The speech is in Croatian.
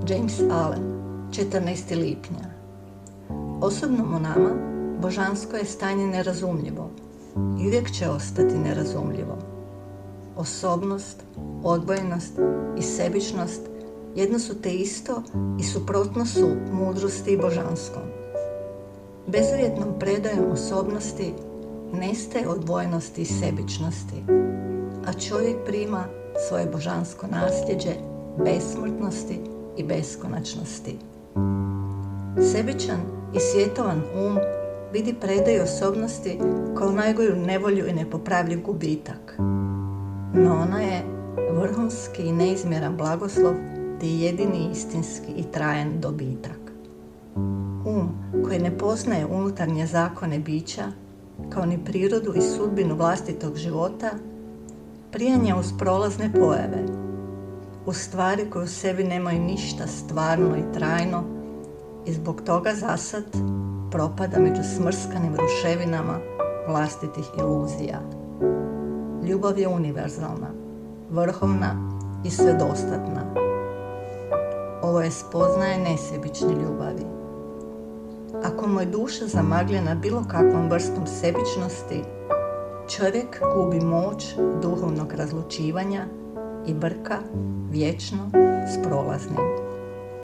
James Allen, 14. lipnja. Osobnom u nama božansko je stanje nerazumljivo i uvijek će ostati nerazumljivo. Osobnost, odvojenost i sebičnost jedno su te isto i suprotno su mudrosti i božanskom. Bezuvjetnom predajom osobnosti nestaje odvojenosti i sebičnosti, a čovjek prima svoje božansko nasljeđe besmrtnosti i beskonačnosti. Sebičan i svjetovan vidi predaju osobnosti kao najgoru nevolju i nepopravljiv gubitak. No ona je vrhunski i neizmjeran blagoslov te jedini istinski i trajan dobitak. Koji ne poznaje unutarnje zakone bića, kao ni prirodu i sudbinu vlastitog života, prijanja uz prolazne pojave, u stvari koje u sebi nemaju ništa stvarno i trajno i zbog toga zasad propada među smrskanim ruševinama vlastitih iluzija. Ljubav je univerzalna, vrhovna i svedostatna. Ovo je spoznaje nesebične ljubavi. Ako mu je duša zamagljena bilo kakvom vrstom sebičnosti, čovjek gubi moć duhovnog razlučivanja i brka vječno s prolaznim.